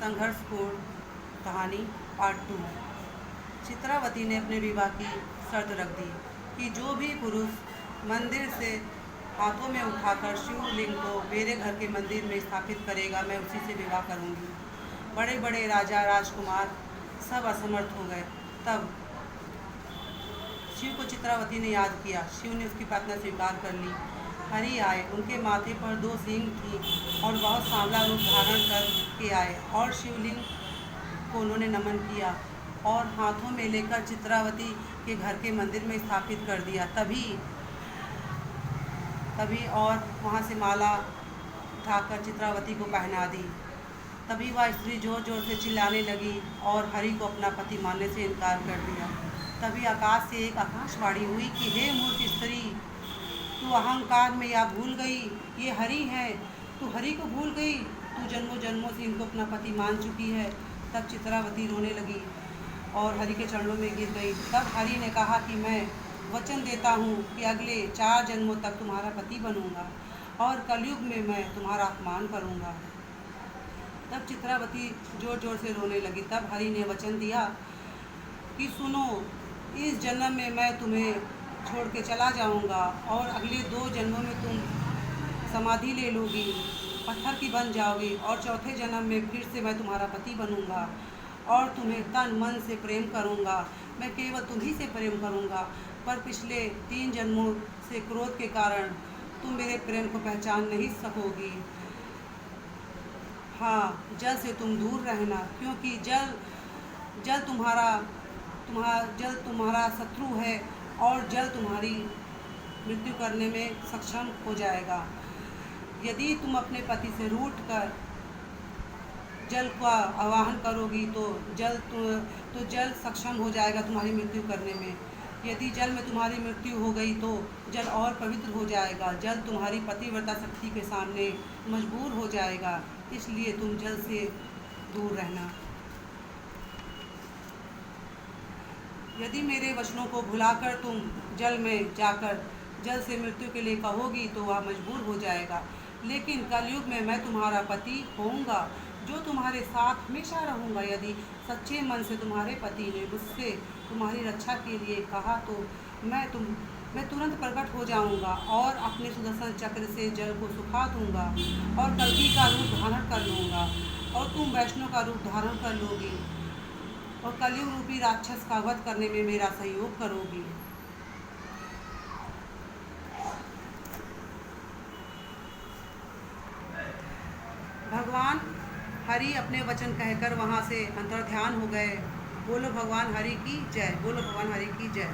संघर्षपूर्ण कहानी पार्ट 2। चित्रावती ने अपने विवाह की शर्त रख दी कि जो भी पुरुष मंदिर से हाथों में उठाकर शिवलिंग को मेरे घर के मंदिर में स्थापित करेगा, मैं उसी से विवाह करूंगी। बड़े बड़े राजा राजकुमार सब असमर्थ हो गए। तब शिव को चित्रावती ने याद किया। शिव ने उसकी प्रार्थना स्वीकार कर ली। हरि आए, उनके माथे पर 2 सींग थी और बहुत सांवला रूप धारण करके आए और शिवलिंग को उन्होंने नमन किया और हाथों में लेकर चित्रावती के घर के मंदिर में स्थापित कर दिया। तभी और वहाँ से माला उठाकर चित्रावती को पहना दी। तभी वह स्त्री जोर जोर से चिल्लाने लगी और हरि को अपना पति मानने से इनकार कर दिया। तभी आकाश से एक आकाशवाणी हुई कि हे मूर्ख स्त्री, तू अहंकार में या भूल गई, ये हरि है, तू हरि को भूल गई, तू जन्मों जन्मों से इनको अपना पति मान चुकी है। तब चित्रावती रोने लगी और हरि के चरणों में गिर गई। तब हरि ने कहा कि मैं वचन देता हूँ कि अगले 4 जन्मों तक तुम्हारा पति बनूंगा और कलयुग में मैं तुम्हारा अपमान करूंगा। तब चित्रावती जोर जोर से रोने लगी। तब हरि ने वचन दिया कि सुनो, इस जन्म में मैं तुम्हें छोड़ के चला जाऊंगा और अगले 2 जन्मों में तुम समाधि ले लोगी, पत्थर की बन जाओगी और चौथे जन्म में फिर से मैं तुम्हारा पति बनूंगा और तुम्हें तन मन से प्रेम करूंगा। मैं केवल तुम्ही से प्रेम करूंगा, पर पिछले 3 जन्मों से क्रोध के कारण तुम मेरे प्रेम को पहचान नहीं सकोगी। हाँ, जल से तुम दूर रहना, क्योंकि जल तुम्हारा शत्रु है और जल तुम्हारी मृत्यु करने में सक्षम हो जाएगा। यदि तुम अपने पति से रूठकर जल का आवाहन करोगी तो जल सक्षम हो जाएगा तुम्हारी मृत्यु करने में। यदि जल में तुम्हारी मृत्यु हो गई तो जल और पवित्र हो जाएगा। जल तुम्हारी पतिव्रता शक्ति के सामने मजबूर हो जाएगा, इसलिए तुम जल से दूर रहना। यदि मेरे वचनों को भुलाकर तुम जल में जाकर जल से मृत्यु के लिए कहोगी तो वह मजबूर हो जाएगा। लेकिन कलयुग में मैं तुम्हारा पति होऊंगा, जो तुम्हारे साथ हमेशा रहूंगा। यदि सच्चे मन से तुम्हारे पति ने मुझसे तुम्हारी रक्षा के लिए कहा तो मैं तुरंत प्रकट हो जाऊंगा और अपने सुदर्शन चक्र से जल को सुखा दूंगा और कल्कि का रूप धारण कर लूँगा और तुम वैष्णव का रूप धारण कर लोगी और कलयुग रूपी राक्षस का वध करने में मेरा सहयोग करोगी। भगवान हरि अपने वचन कहकर वहाँ से अंतर्ध्यान हो गए। बोलो भगवान हरि की जय, बोलो भगवान हरि की जय।